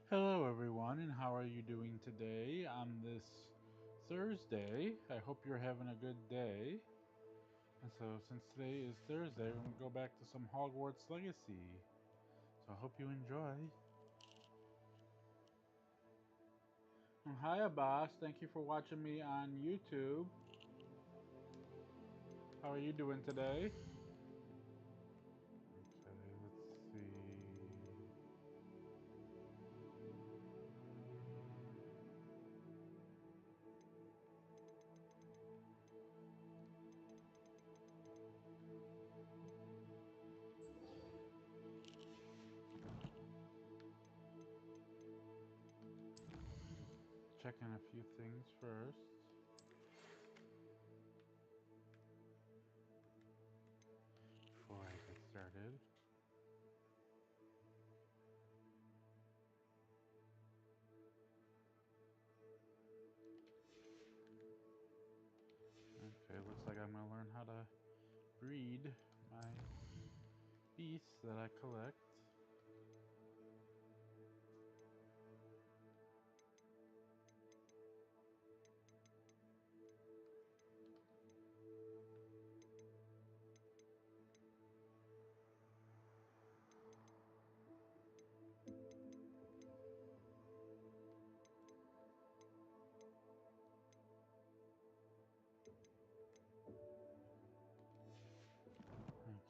Hello, everyone, and how are you doing today on this Thursday? I hope you're having a good day. And so, since today is Thursday, we're going to go back to some Hogwarts Legacy. So, I hope you enjoy. And hiya, boss. Thank you for watching me on YouTube. How are you doing today? Okay, let's see. Checking a few things first before I get started. Okay, looks like I'm going to learn how to breed my beasts that I collect.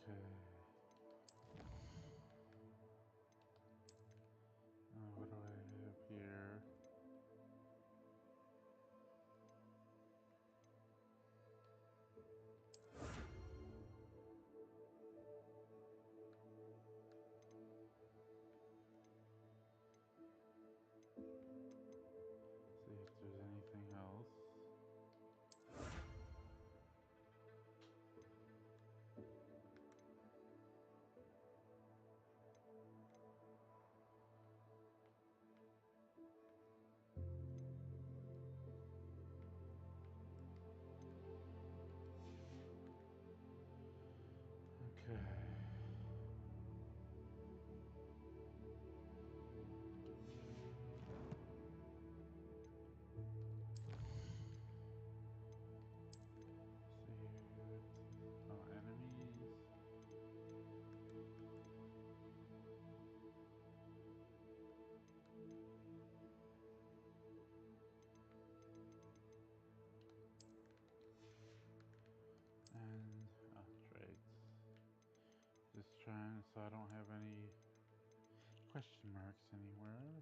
Okay. What do I have here? See if there's anything else. Okay. See. Oh, enemies. And traits. Just trying so I don't have any question marks anywhere.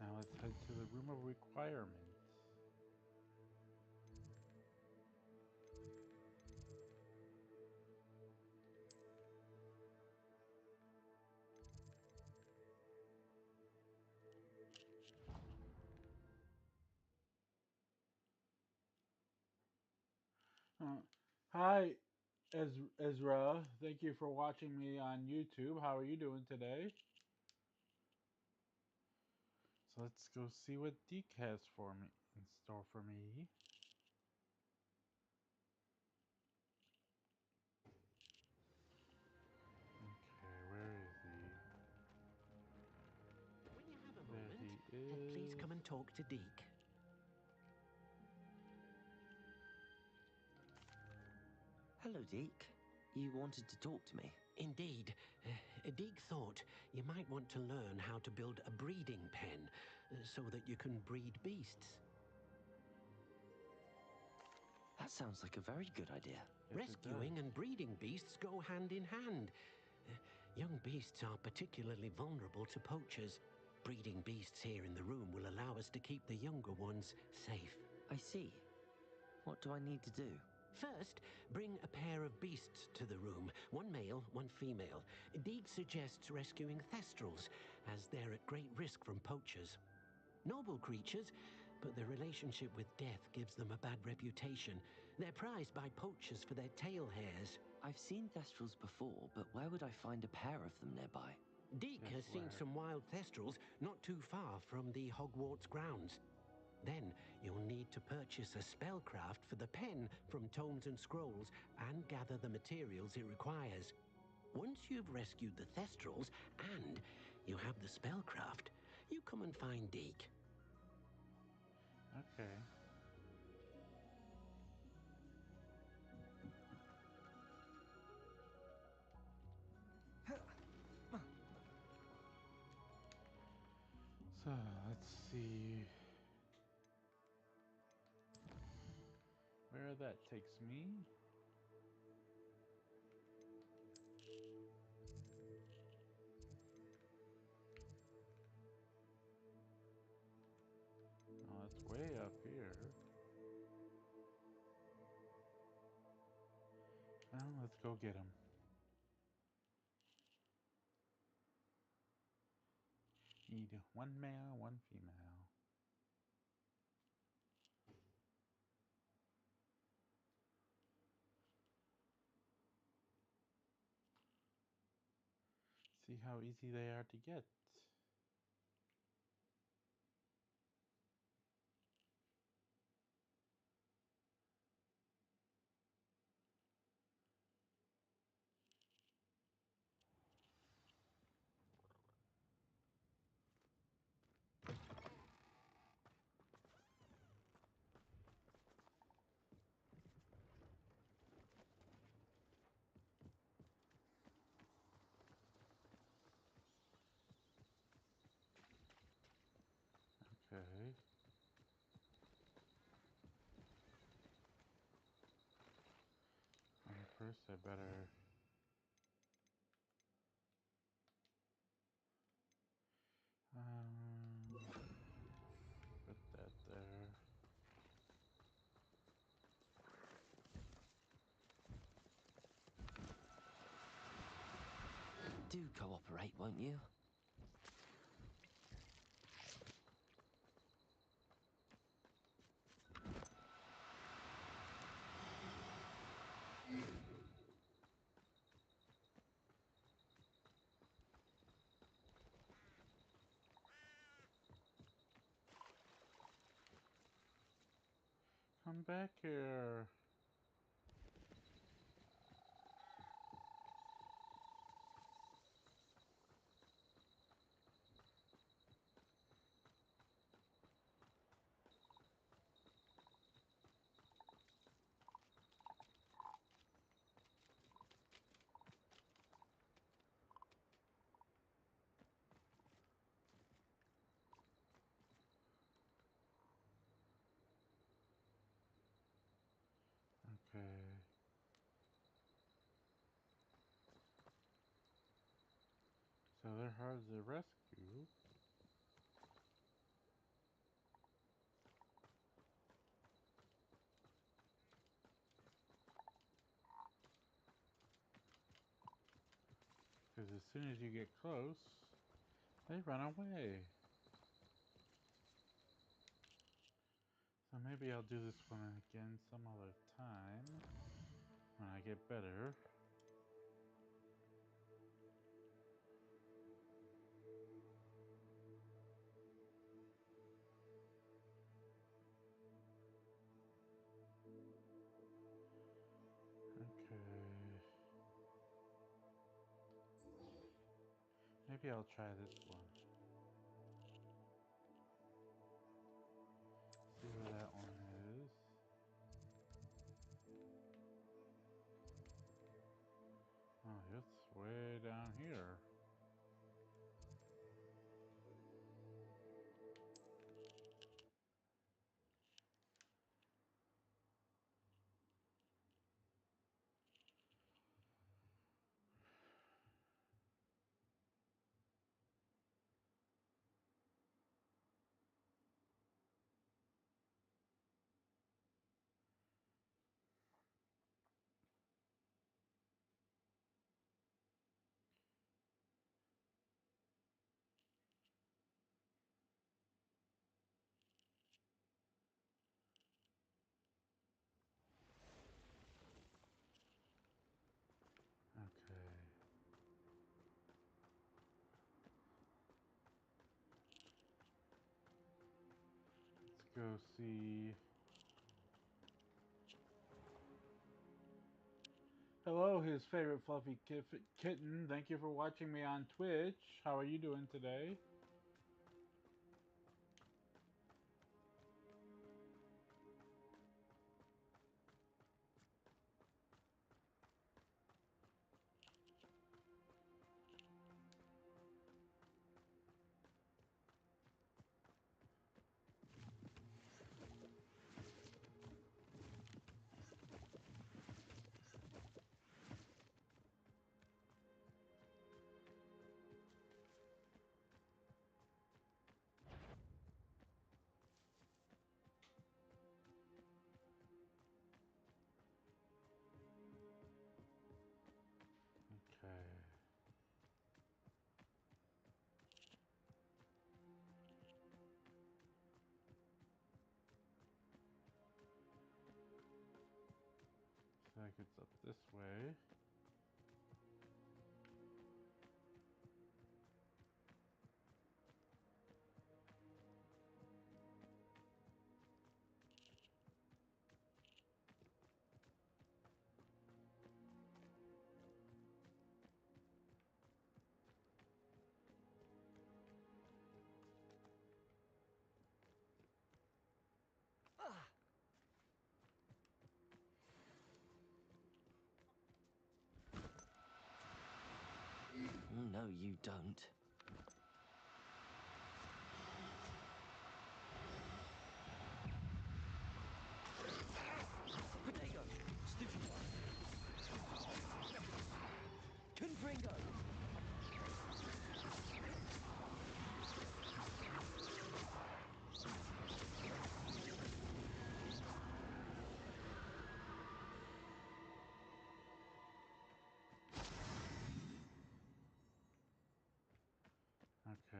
Now let's head to the room of requirements. Uh, Hi, Ezra. Thank you for watching me on YouTube. How are you doing today? So let's go see what Deke has for me in store for me. Okay, where is he? When you have a There moment, he please is. come and talk to Deke. Hello, Deke. You wanted to talk to me? Indeed, Deke thought you might want to learn how to build a breeding pen so that you can breed beasts. That sounds like a very good idea. Yes, it does. Rescuing and breeding beasts go hand in hand. Young beasts are particularly vulnerable to poachers. Breeding beasts here in the room will allow us to keep the younger ones safe. I see. What do I need to do? First, bring a pair of beasts to the room, one male, one female. Deeg suggests rescuing thestrals, as they're at great risk from poachers. Noble creatures, but their relationship with death gives them a bad reputation. They're prized by poachers for their tail hairs. I've seen thestrals before, but where would I find a pair of them nearby? Deek has seen some wild thestrals not too far from the Hogwarts grounds. Then you'll need to purchase a spellcraft for the pen from Tomes and Scrolls and gather the materials it requires. Once you've rescued the Thestrals and you have the spellcraft, you come and find Deke. Okay. So, let's see where that takes me. Oh, it's way up here. Well, let's go get him. Need one male, one female. See how easy they are to get. Okay. First I better put that there. Do cooperate, won't you? Come back here. Okay. So they're hard to rescue. Because as soon as you get close, they run away. So maybe I'll do this one again some other time when I get better. Okay. Maybe I'll try this one. See where that one is. Oh, it's way down here. Okay. Let's go see. Hello? hello, his favorite fluffy kitten. Thank you for watching me on Twitch. How are you doing today? Okay. Looks like it's up this way. No, you don't. Potato! Stupid one! Confringo! Okay.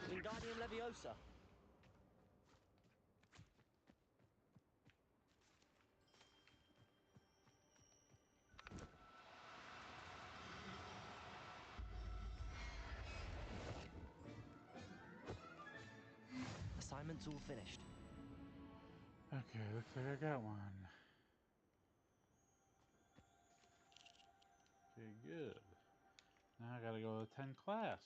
Wingardium Leviosa! Assignment's all finished. Okay, looks like I got one. Okay, good. Now I gotta go to 10 class.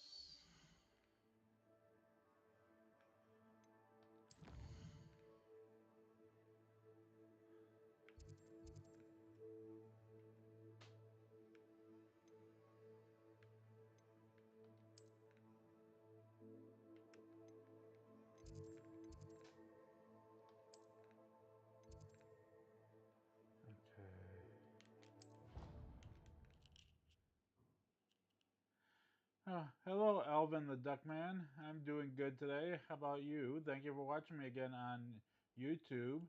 Okay. Hello, Alvin the Duckman. I'm doing good today. How about you? Thank you for watching me again on YouTube.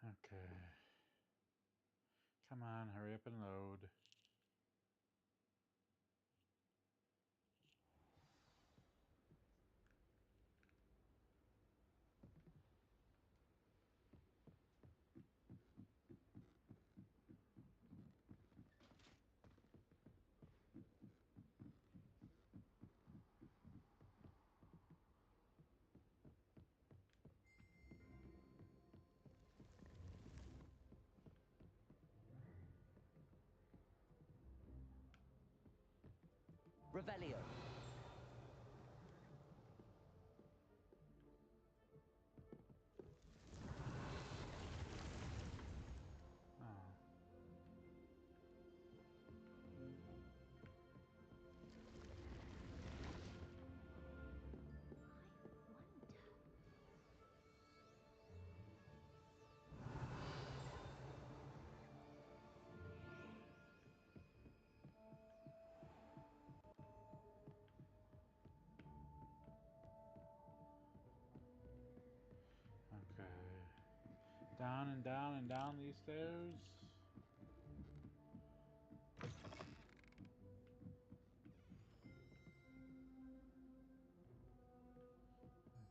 Okay. Come on, hurry up and load. Revelio! Oh. Down and down and down these stairs.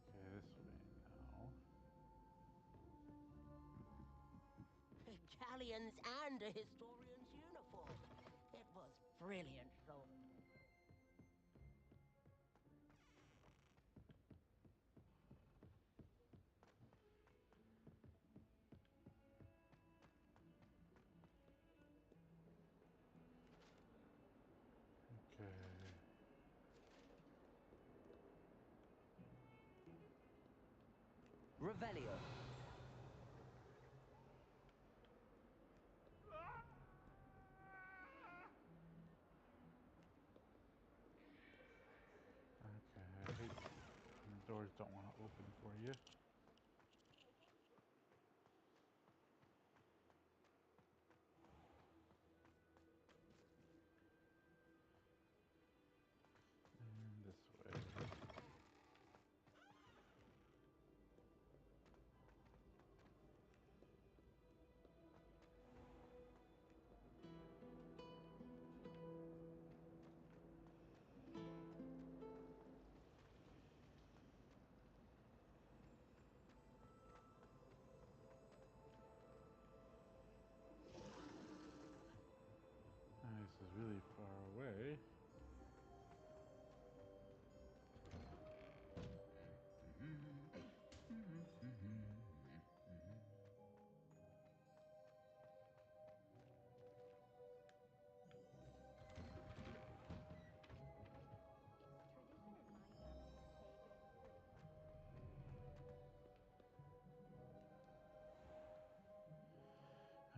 Okay, this way now. Galleons and a historian's uniform. It was brilliant, though. Okay. Revelio. Okay, I hate when the doors don't want to open for you. And this way. This is really far away.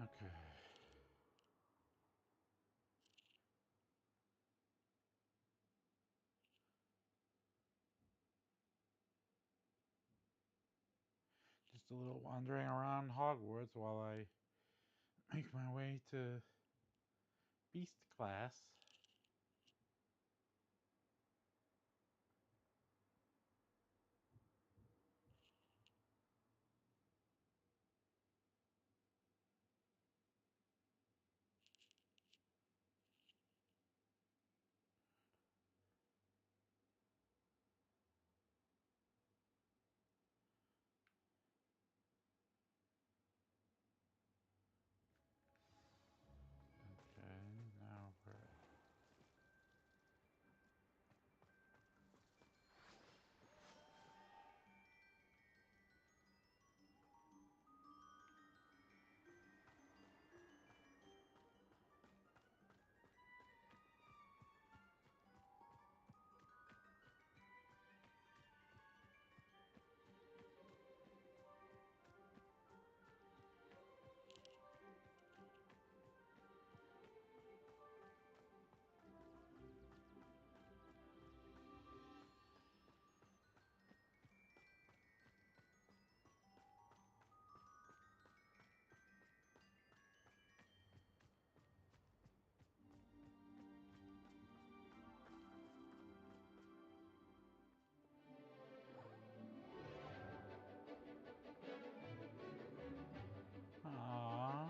Okay. Just a little wandering around Hogwarts while I make my way to Beast class. Okay, now where? Aww.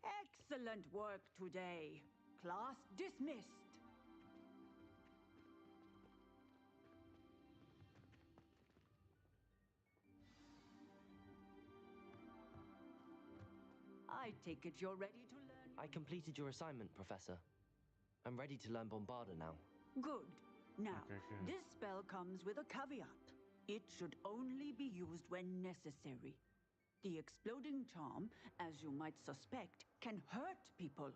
Excellent work today. Class dismissed. I take it you're ready to learn. I completed your assignment, Professor. I'm ready to learn Bombarda now. Good. Now, Okay, good. this spell comes with a caveat. It should only be used when necessary. The exploding charm, as you might suspect, can hurt people.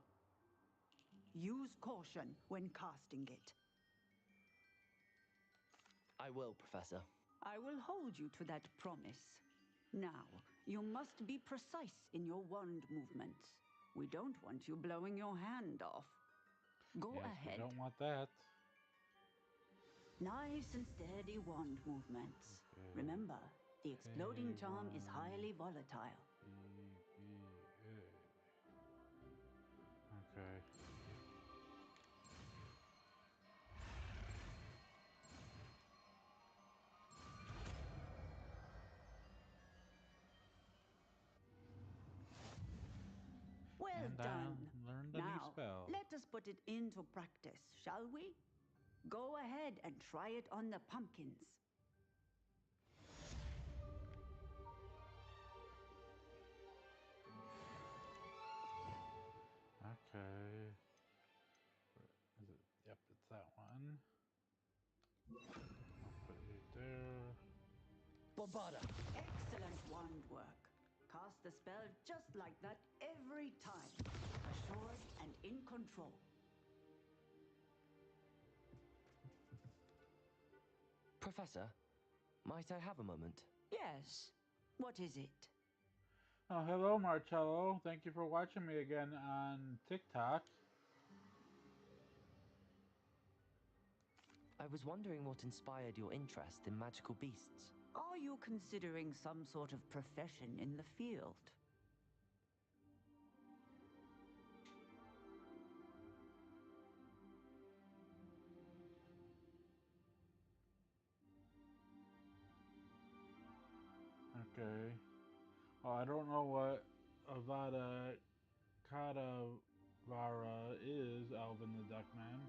Use caution when casting it. I will, Professor. I will hold you to that promise. Now, you must be precise in your wand movements. We don't want you blowing your hand off. Go Yes, ahead. we don't want that. Nice and steady wand movements. Okay. Remember, The exploding charm is K1 highly volatile. EVA. Okay. Well And done. I learned a new Now, spell. let us put it into practice, shall we? Go ahead and try it on the pumpkins. Okay. Is it? Yep, it's that one. I'll put you there. Bombada! Excellent wand work. Cast the spell just like that every time. Assured and in control. Professor, might I have a moment? Yes. What is it? Oh, hello, Marcello. Thank you for watching me again on TikTok. I was wondering what inspired your interest in magical beasts. Are you considering some sort of profession in the field? Okay. Well, I don't know what Avada Kedavra is, Alvin the Duckman.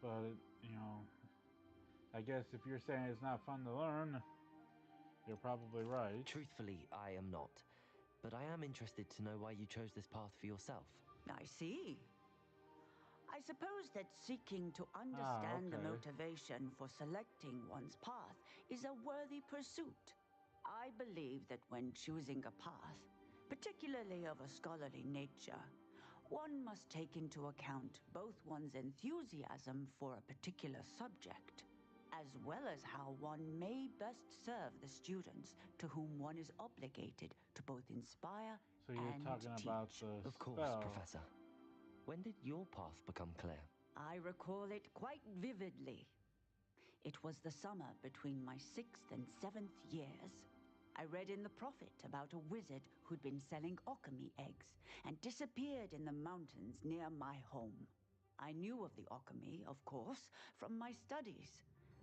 But, I guess if you're saying it's not fun to learn, you're probably right. Truthfully, I am not. But I am interested to know why you chose this path for yourself. I see. I suppose that seeking to Ah, understand the okay. motivation for selecting one's path is a worthy pursuit. I believe that when choosing a path, particularly of a scholarly nature, one must take into account both one's enthusiasm for a particular subject, as well as how one may best serve the students to whom one is obligated to both inspire So you're and talking about teach. the Of course, spell. Professor. When did your path become clear? I recall it quite vividly. It was the summer between my 6th and 7th years. I read in the Prophet about a wizard who'd been selling alchemy eggs and disappeared in the mountains near my home. I knew of the alchemy, of course, from my studies,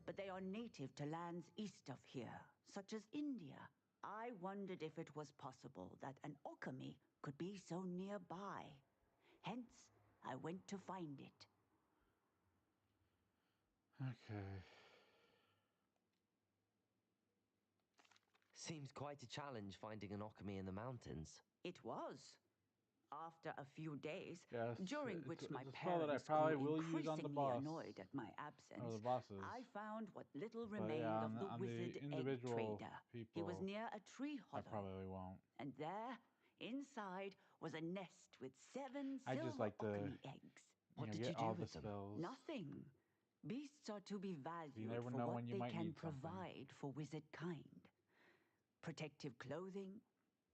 but they are native to lands east of here, such as India. I wondered if it was possible that an alchemy could be so nearby. Hence, I went to find it. Okay. Seems quite a challenge finding an alchemy in the mountains. It was. After a few days, Yes, during it's which my a spell that I parents probably grew will use on the increasingly boss. annoyed at my Or absence, the bosses. I found what little But yeah, remained of the on wizard the egg individual trader. people, He was near a tree I hollow, probably won't. and there, inside, was a nest with 7 I just silver like to, alchemy eggs. What did get you do all the with them? spells. Nothing. Beasts are to be You valued never for know what when you they might can need something. provide for wizard kind. Protective clothing,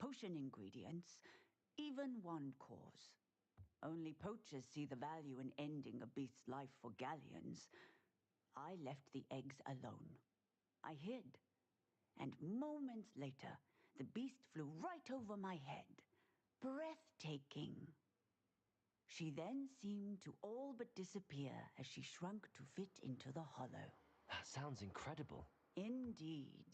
potion ingredients, even wand cores. Only poachers see the value in ending a beast's life for galleons. I left the eggs alone. I hid. And moments later, the beast flew right over my head. Breathtaking. She then seemed to all but disappear as she shrunk to fit into the hollow. That sounds incredible. Indeed.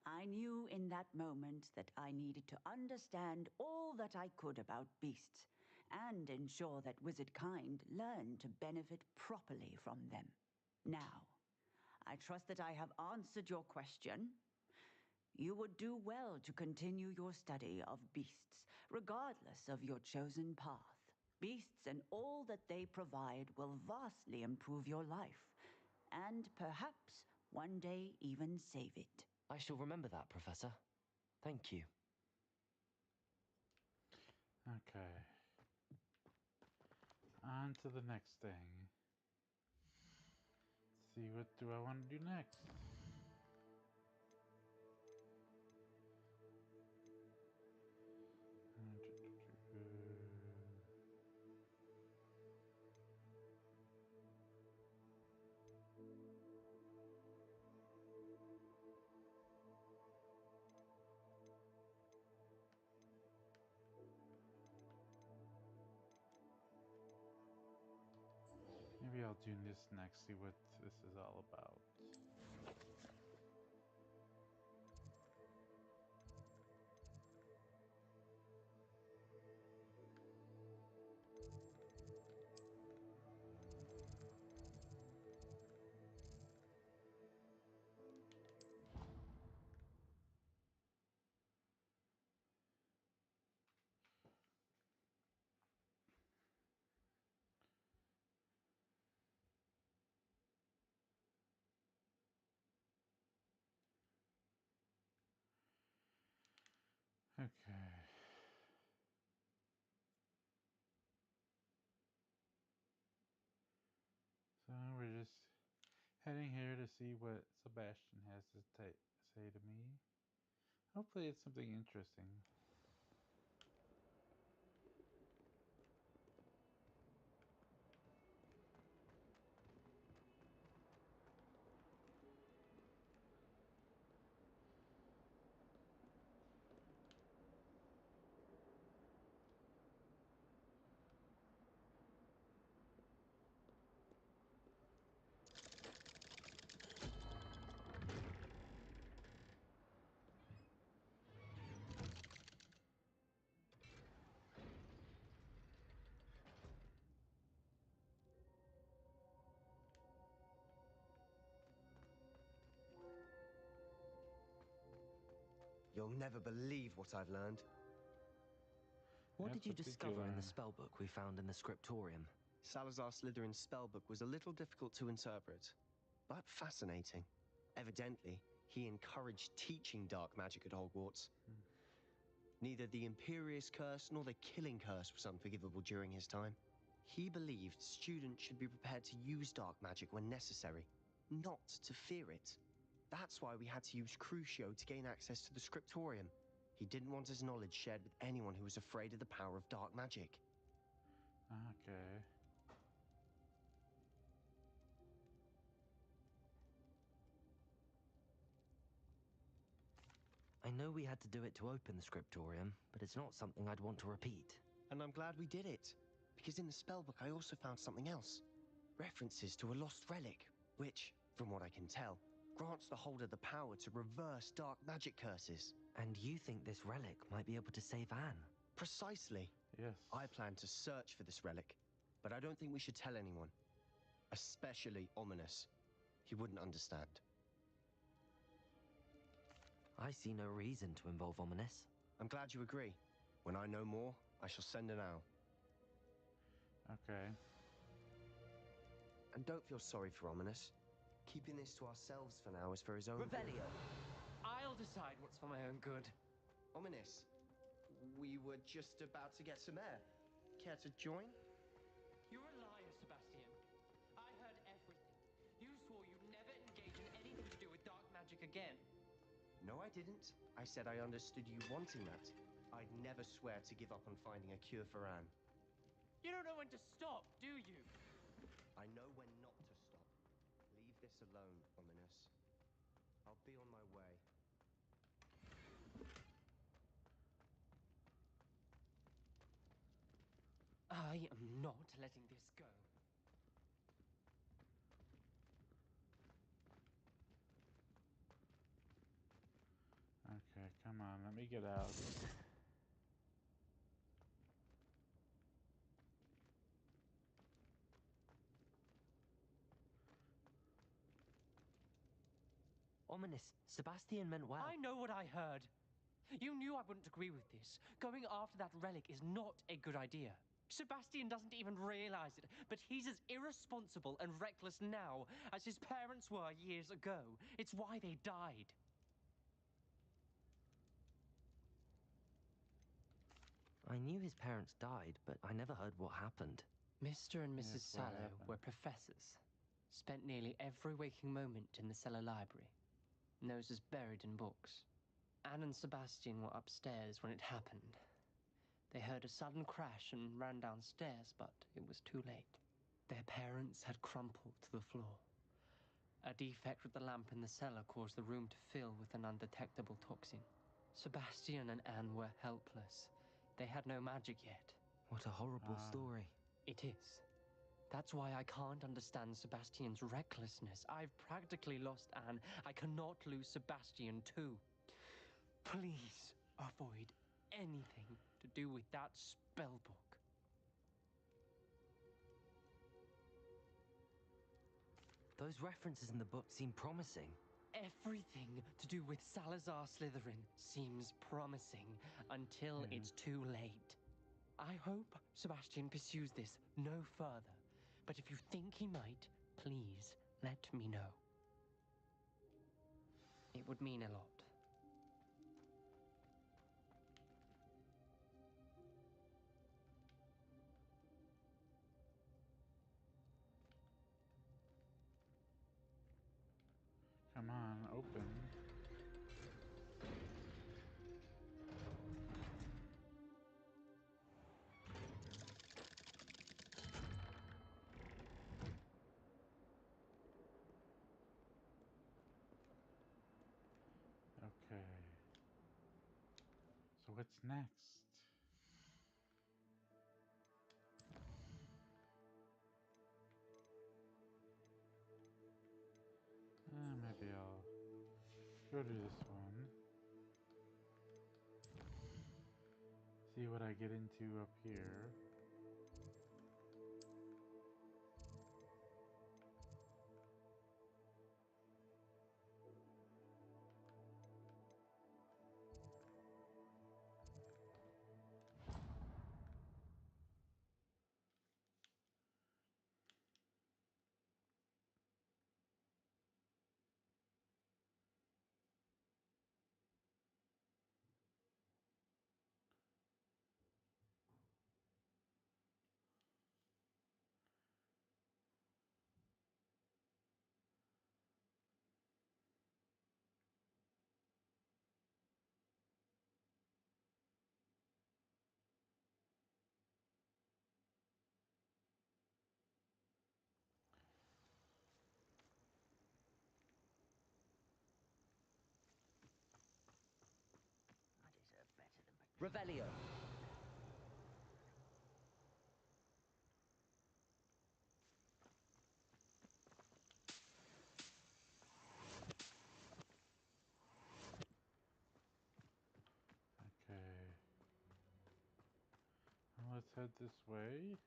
I knew in that moment that I needed to understand all that I could about beasts and ensure that wizard kind learned to benefit properly from them. Now, I trust that I have answered your question. You would do well to continue your study of beasts, regardless of your chosen path. Beasts and all that they provide will vastly improve your life, and perhaps one day even save it. I shall remember that, Professor. Thank you. Okay. On to the next thing. Let's see, what do I want to do next? Maybe I'll do this next, see what this is all about. Okay. So we're just heading here to see what Sebastian has to say to me. Hopefully it's something interesting. You'll never believe what I've learned. What Yes, did you what did you discover in the learn? spellbook we found in the scriptorium? Salazar Slytherin's spellbook was a little difficult to interpret, but fascinating. Evidently, he encouraged teaching dark magic at Hogwarts. Neither the Imperious Curse nor the Killing Curse was unforgivable during his time. He believed students should be prepared to use dark magic when necessary, not to fear it. That's why we had to use Crucio to gain access to the scriptorium. He didn't want his knowledge shared with anyone who was afraid of the power of dark magic. Okay. I know we had to do it to open the scriptorium, but it's not something I'd want to repeat. And I'm glad we did it, because in the spellbook I also found something else. References to a lost relic, which, from what I can tell, grants the holder the power to reverse dark magic curses. And you think this relic might be able to save Anne? Precisely. Yes. I plan to search for this relic, but I don't think we should tell anyone. Especially Ominous. He wouldn't understand. I see no reason to involve Ominous. I'm glad you agree. When I know more, I shall send an owl. Okay. And don't feel sorry for Ominous. Keeping this to ourselves for now is for his own good. Revelio. I'll decide what's for my own good. Ominous, we were just about to get some air. Care to join? You're a liar, Sebastian. I heard everything. You swore you'd never engage in anything to do with dark magic again. No, I didn't. I said I understood you wanting that. I'd never swear to give up on finding a cure for Anne. You don't know when to stop, do you? I know when not to stop. Leave this alone, Ominous. I'll be on my way. I am not letting this go. Okay, come on, let me get out. Ominous, Sebastian meant well. I know what I heard. You knew I wouldn't agree with this. Going after that relic is not a good idea. Sebastian doesn't even realize it, but he's as irresponsible and reckless now as his parents were years ago. It's why they died. I knew his parents died, but I never heard what happened. Mr. and Mrs. Yes, what Sallow happened? were professors. Spent nearly every waking moment in the cellar library. Noses buried in books. Anne and Sebastian were upstairs when it happened. They heard a sudden crash and ran downstairs, but it was too late. Their parents had crumpled to the floor. A defect with the lamp in the cellar caused the room to fill with an undetectable toxin. Sebastian and Anne were helpless. They had no magic yet. What a horrible story. It is. That's why I can't understand Sebastian's recklessness. I've practically lost Anne. I cannot lose Sebastian too. Please avoid anything to do with that spell book. Those references in the book seem promising. Everything to do with Salazar Slytherin seems promising until it's too late. I hope Sebastian pursues this no further, but if you think he might, please let me know. It would mean a lot. Come on, open. Okay. So what's next? Maybe I'll go to this one. See what I get into up here. I deserve better than... Revelio. Okay. Well, let's head this way.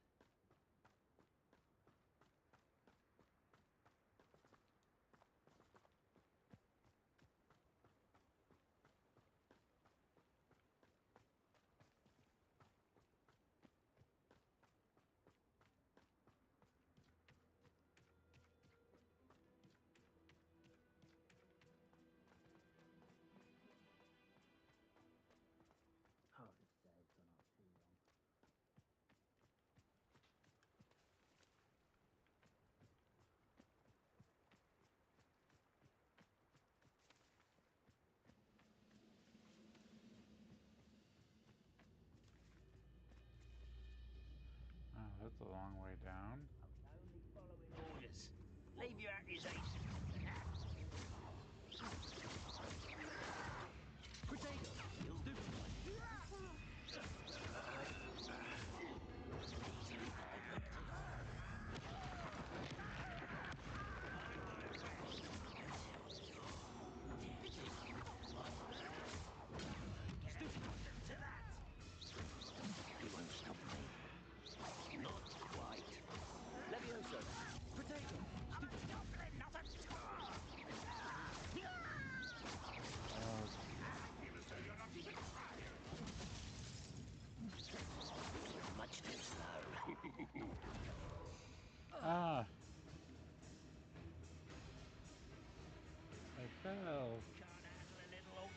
Hard to say it's gone on too long. Oh, that's a long way down. I was only following orders. Leave your accusations. Potato. He'll do. He won't stop me. Not quite. Levioso. Potato. I'm a goblin, not a straw! Much too slow. Ah! I fell. Can't handle a little...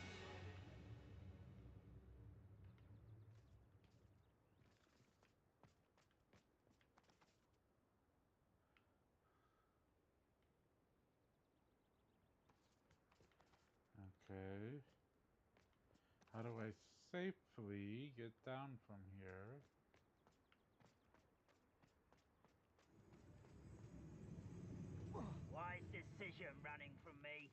Okay. How do I safely get down from here? Wise decision running from me.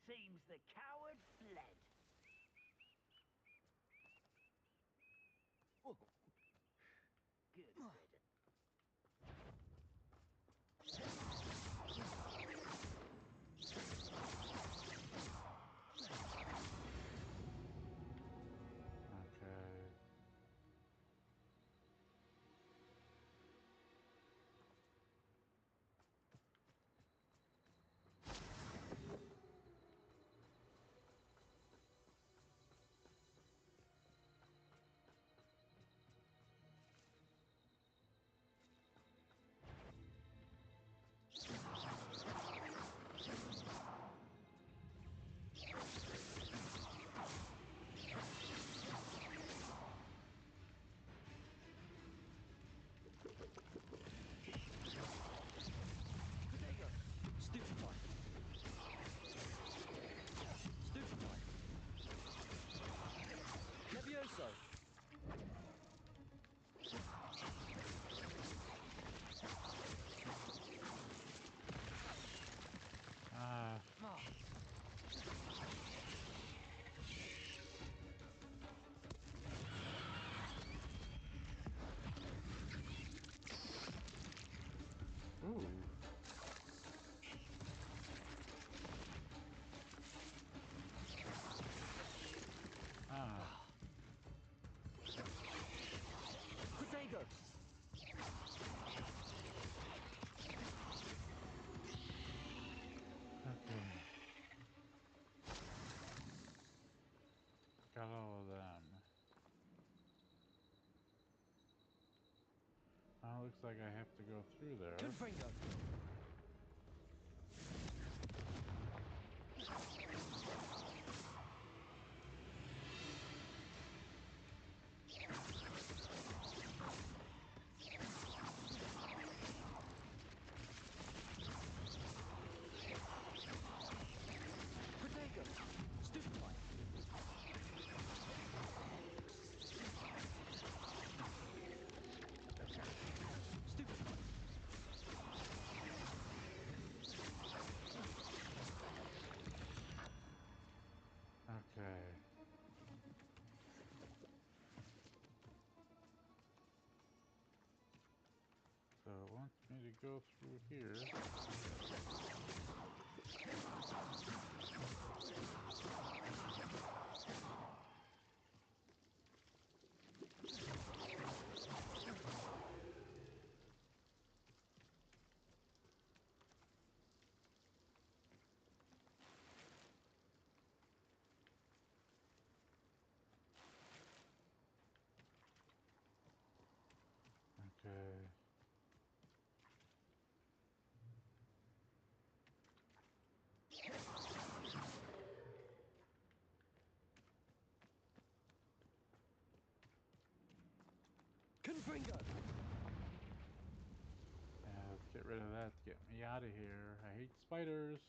Seems the coward fled. Good riddance. looks like I have to go through there. Confringo. Protego. Stupefy. Stupefy. Okay. So it wants me to go through here. Okay. Confringo. Yeah, let's get rid of that to get me out of here. I hate spiders.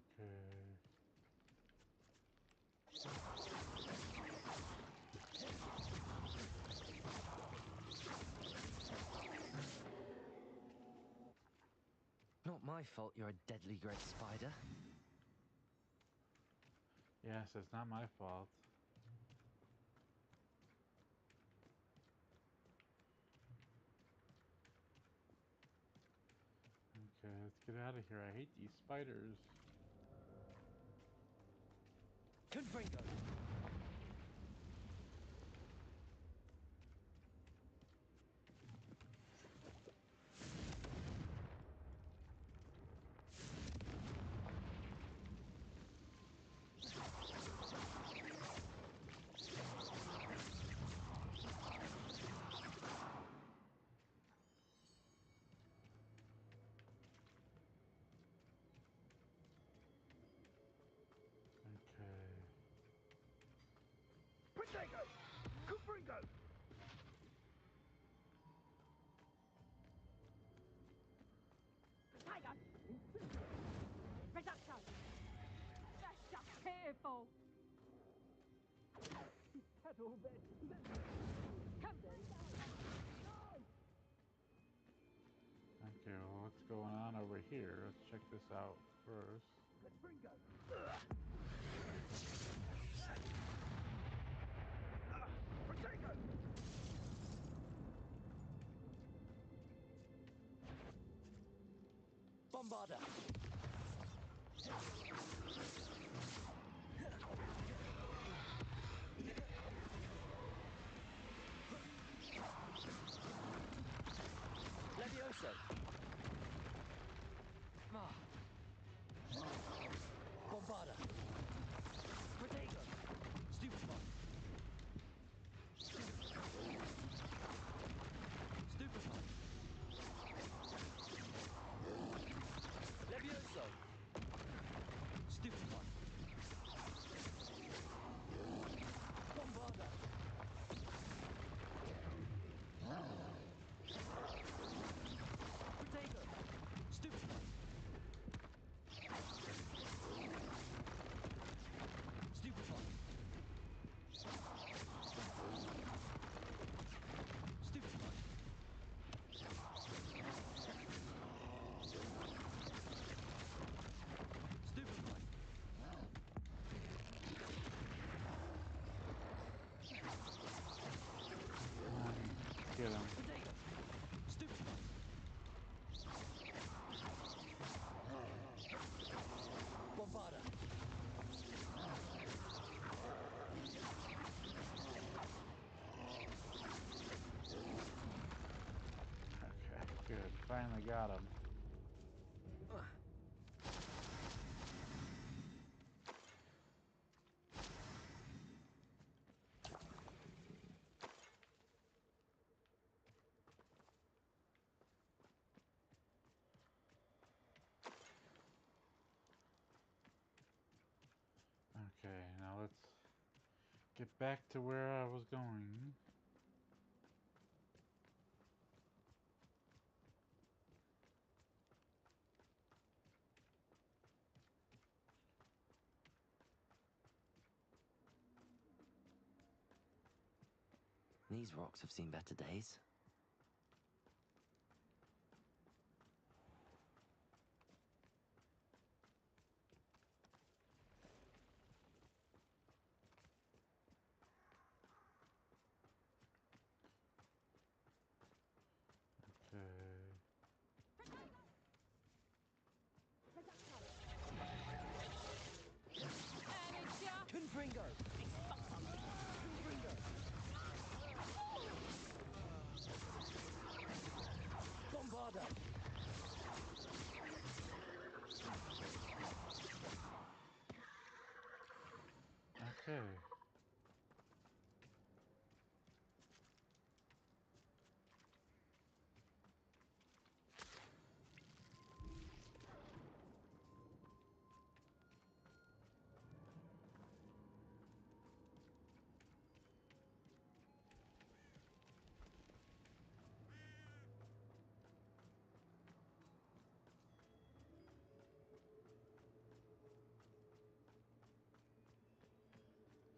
Okay. Not my fault you're a deadly great spider. Yes, it's not my fault. Okay, let's get out of here. I hate these spiders. Confringo. Okay. Protego! Confringo! Tiger! Reduction! Just careful! Kettle bed. Come down! Okay, well, what's going on over here? Let's check this out first. Confringo! Protego! Bombarda. Levioso. Bombarda. Protego. Stupefy. Stupefy. finally got him. Okay, now let's get back to where I was going. These rocks have seen better days. Confringo! Confringo! Bombardo! Okay.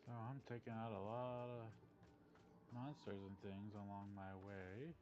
So I'm taking out a lot of monsters and things along my way.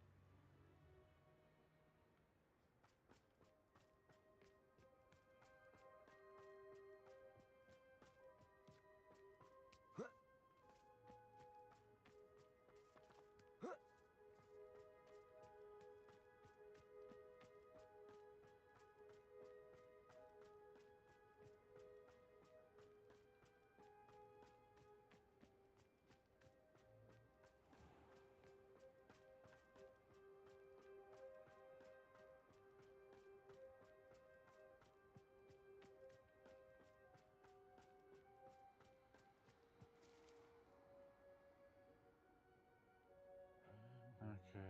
Okay.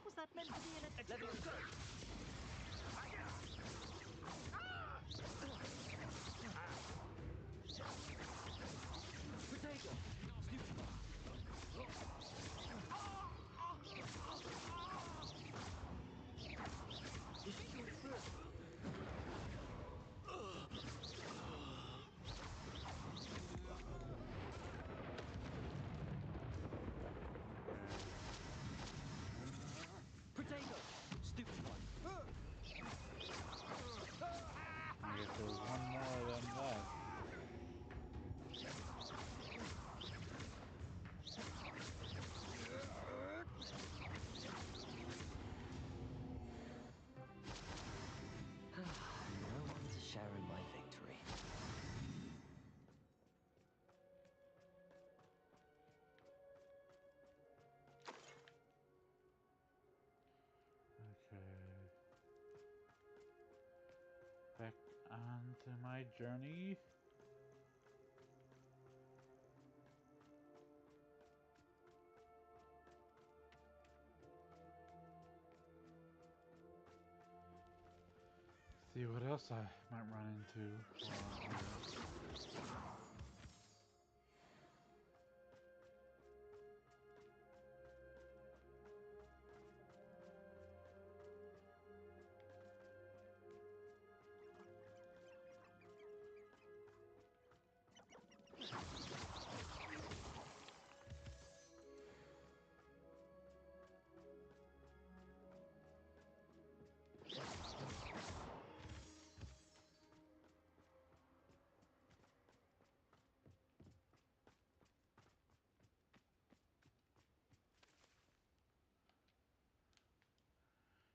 Was that meant to be an attack? Protego! Stupid one! I guess there was one more of them left. No one's sharing my victory. Okay. Back on to my journey. See what else I might run into while I'm here.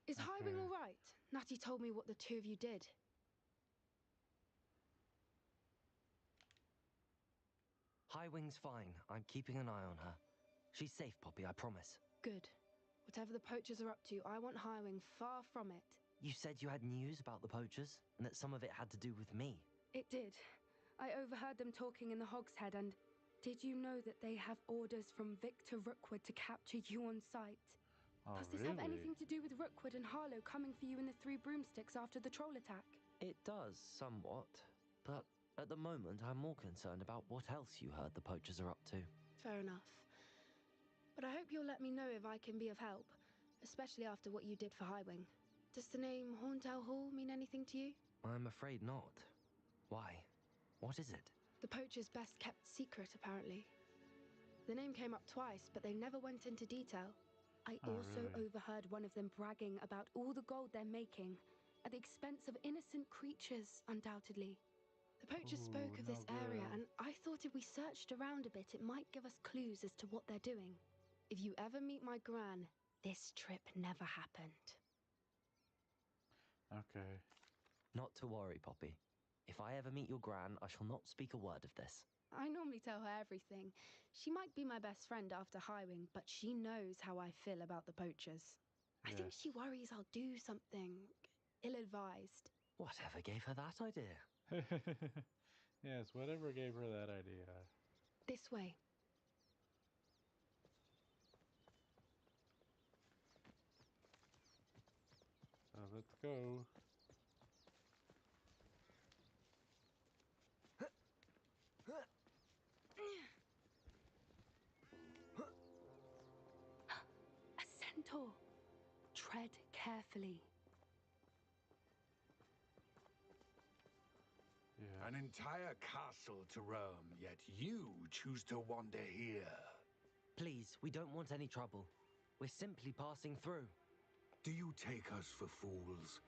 Is Highwing Okay. all right? Natty told me what the two of you did. Highwing's fine. I'm keeping an eye on her. She's safe, Poppy, I promise. Good. Whatever the poachers are up to, I want Highwing far from it. You said you had news about the poachers, and that some of it had to do with me. It did. I overheard them talking in the Hogshead, and did you know that they have orders from Victor Rookwood to capture you on sight? Oh, Does this really? have anything to do with Rookwood and Harlow coming for you in the Three Broomsticks after the troll attack? It does, somewhat. But at the moment, I'm more concerned about what else you heard the poachers are up to. Fair enough. But I hope you'll let me know if I can be of help, especially after what you did for Highwing. Does the name Horntail Hall mean anything to you? I'm afraid not. Why? What is it? The poachers' best kept secret, apparently. The name came up twice, but they never went into detail. I Oh, also really? overheard one of them bragging about all the gold they're making, at the expense of innocent creatures, undoubtedly. The poachers spoke Ooh, of no this area, good. and I thought if we searched around a bit, it might give us clues as to what they're doing. If you ever meet my gran, this trip never happened. Okay. Not to worry, Poppy. If I ever meet your gran, I shall not speak a word of this. I normally tell her everything. She might be my best friend after Highwing, but she knows how I feel about the poachers. I think Yes. she worries I'll do something ill-advised. Whatever gave her that idea? Yes, whatever gave her that idea. This way. So let's go. A centaur. Tread carefully. Yeah. An entire castle to roam, yet you choose to wander here. Please, we don't want any trouble. We're simply passing through. Do you take us for fools?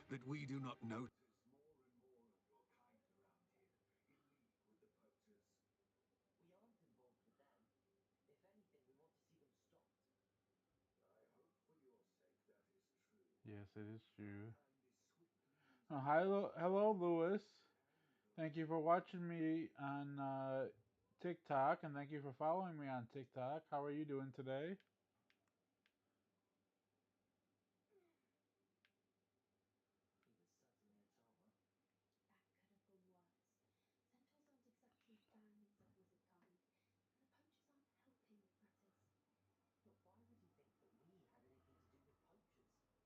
That we do not notice more and more of your kind around here, in league with the poachers? We aren't involved with them. If anything, we want to see them stopped. I hope for your sake that is true. Yes, it is true. Mankind is swiftly losing Hello, Lewis. Thank you for watching me on TikTok, and thank you for following me on TikTok. How are you doing today? He was certainly a charmer. That could have gone worse. Centaurs aren't exactly fans of wizard kind, and the poachers aren't helping matters. But why would he think that we had anything to do with poachers?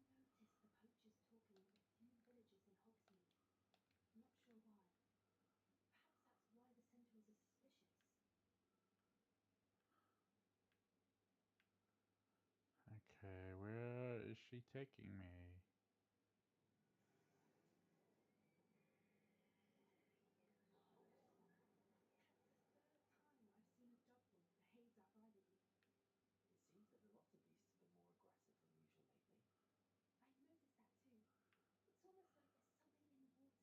I did notice the poachers talking with a few villagers in Hogsmeade. Not sure why. Perhaps that's why the centaurs are suspicious. Okay, where is she taking me? That's the third time I've seen a dog boy behave that violently. It seems that a lot of beasts have been more aggressive than usual lately. I noticed that too. It's almost like there's something in the water.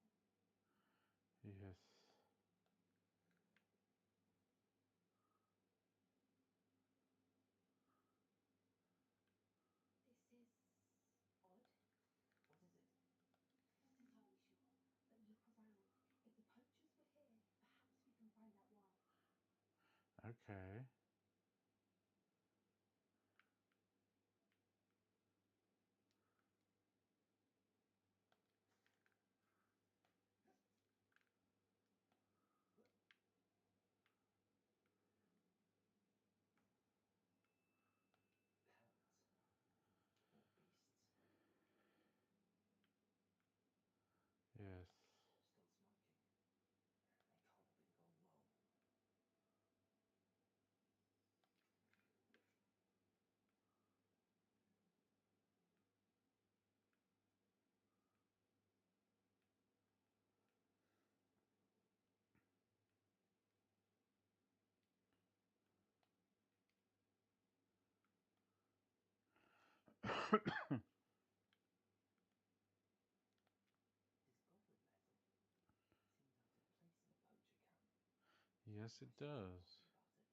Yes. This is odd. What is it? Not entirely sure, but look around. If the poachers were here, perhaps we can find out why. Okay. Hounds. Or beasts. Yes. Still smoking. They can't have been gone long. This goblet metal seems out of place in a poacher camp. Yes, it I should think does. closely about it.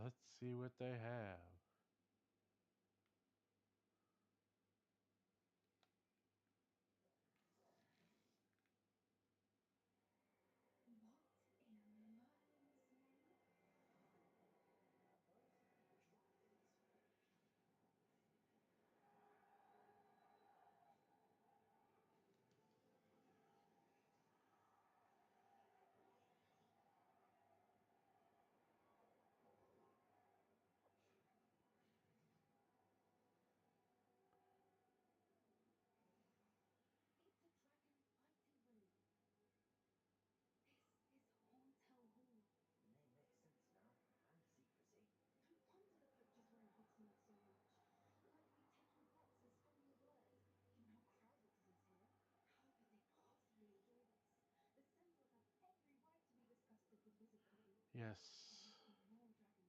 Let's see what they have. What in Merlin's name? It's a dragon fighting room. This is Hauntel Hall. The name makes sense now, and the secrecy. No wonder the poachers were in Hogsmeade so much. Like they'd taken part in spreading the word. You know how crowded it is here. How could they possibly enjoy this? The Centaur has every right to be disgusted with wizard copy. There Yes. must be more dragons here.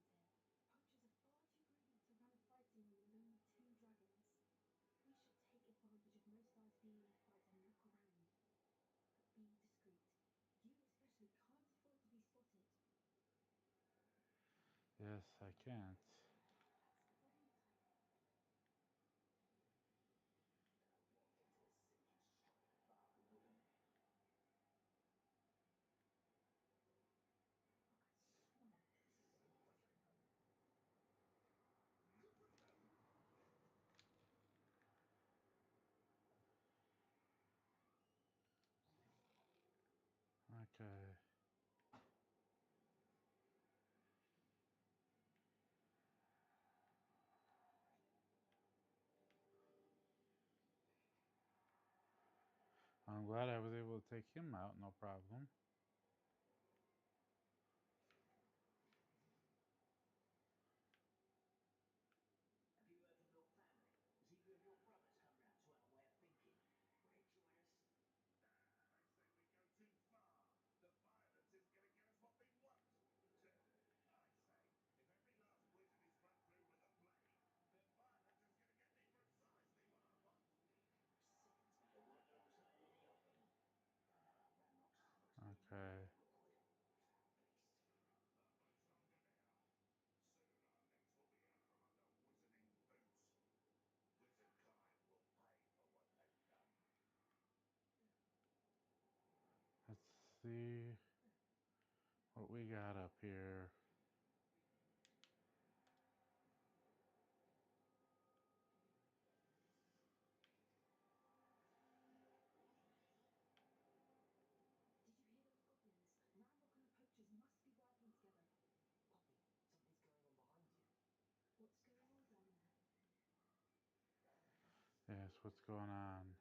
Poachers are far too greedy to run a fighting room with only 2 dragons. We should take advantage of most eyes being on the fight and look around. But be discreet. You especially can't afford to be spotted. Yes, I can't. That's the wedding time. Okay. I'm glad I was able to take him out, no problem. Have you heard from your family? Has either of your brothers come round to our way of thinking? Will they join us? They say we go too far. The violence isn't going to get us what we want. I say, if every last wizard is run through with a blade, then violence is going to get me precisely what I want. Seconds now. It won't last like any of them. Okay. Not much longer now. Soon our necks will be out from under wizarding boots. Wizard kind will pay for what they've done. Let's see what we got up here. Did you hear those goblins? Ranrock and the poachers must be working together. Poppy, something's going on behind you. What's going on down there? Yes, what's going on?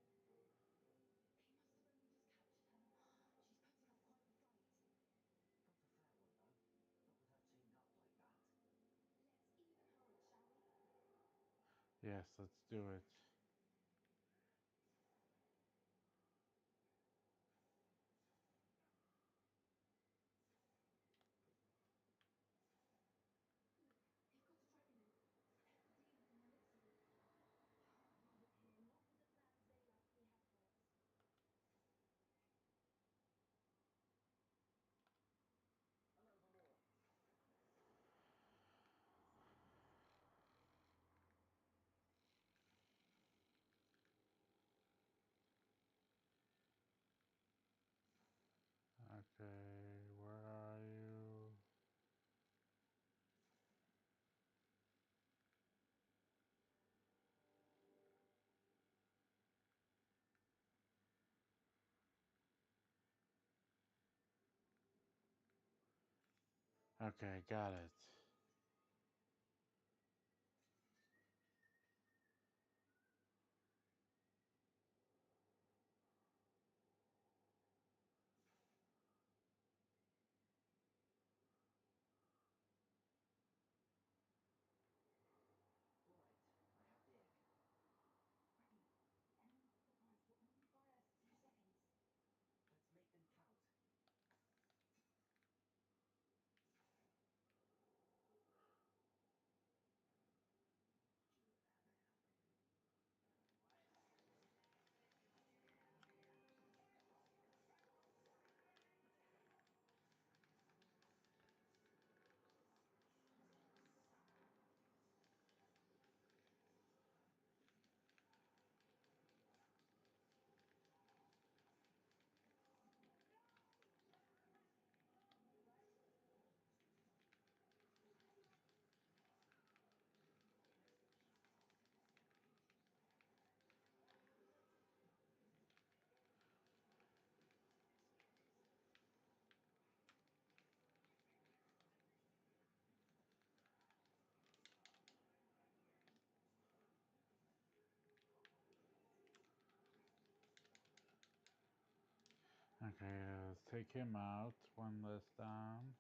They must have only just captured her. She's putting up quite the fight. Not a fair one, though. Not with her teamed up like that. Let's even her up, shall we? Yes, let's do it. Look, they've got a dragon egg. Purple demon from Elixir. I'd rather kill them. Not with the plans they likely have for us. Hello, Valora. Okay, where are you? Okay, got it. Right, I have the egg. Ready. Enemy off the right will only fire 2 seconds. Let's make them count. Okay, let's take him out. One less down.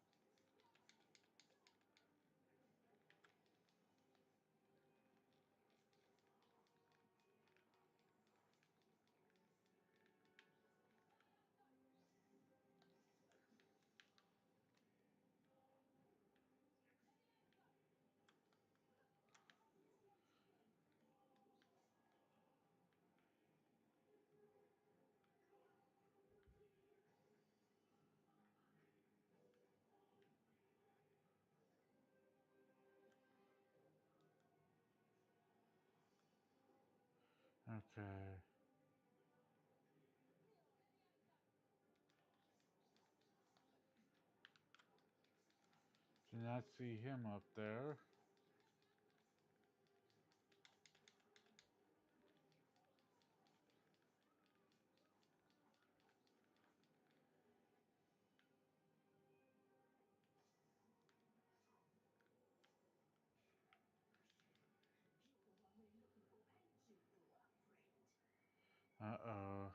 Okay. Do not see him up there. Uh-oh.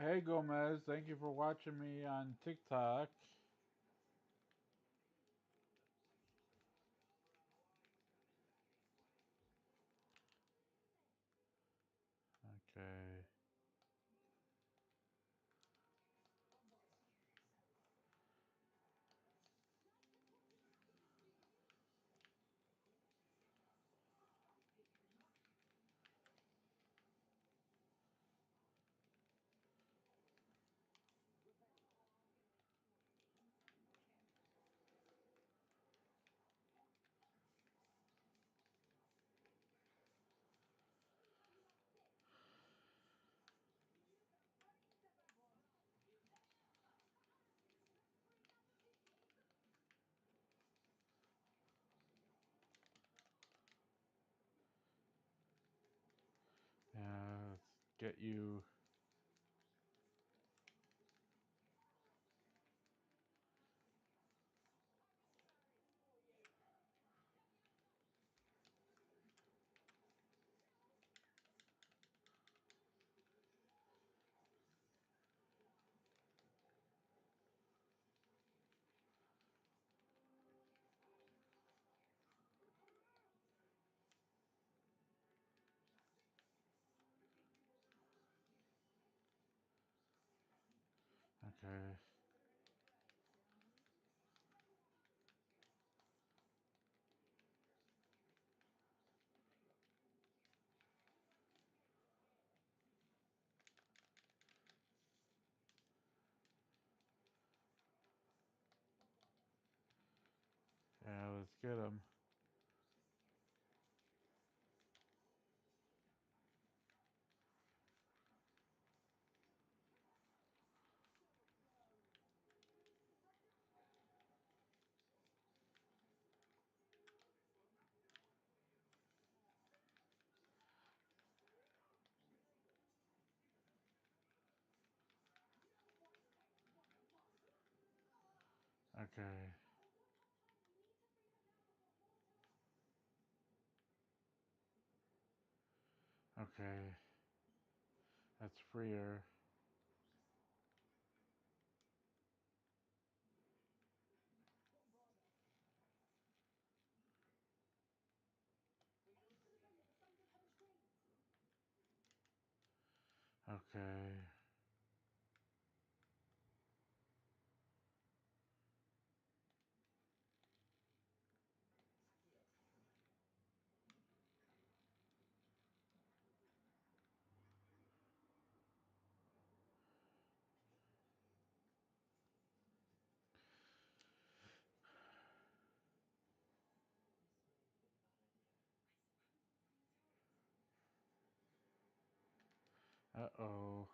Hey Gomez, thank you for watching me on TikTok. Okay. Yeah, let's get you. Okay. Yeah, let's get him. Okay. Okay. That's freer. Okay. Uh-oh.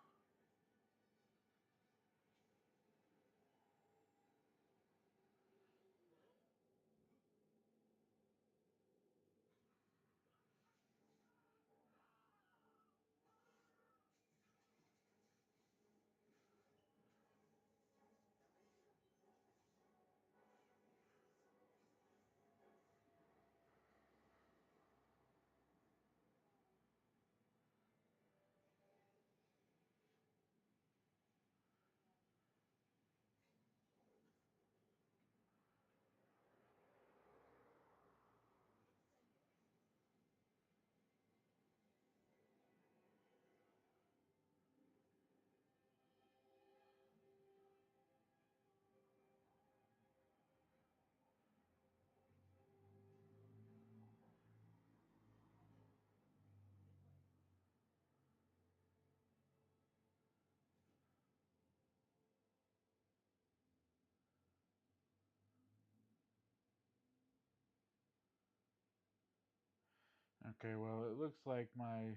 Okay, well, it looks like my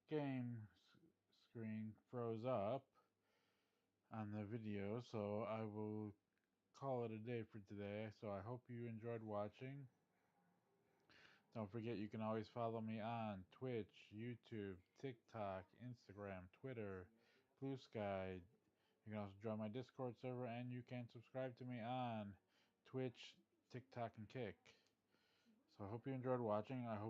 game screen froze up on the video, so I will call it a day for today. So I hope you enjoyed watching. Don't forget, you can always follow me on Twitch, YouTube, TikTok, Instagram, Twitter, Blue Sky. You can also join my Discord server, and you can subscribe to me on Twitch, TikTok, and Kick. So I hope you enjoyed watching. I hope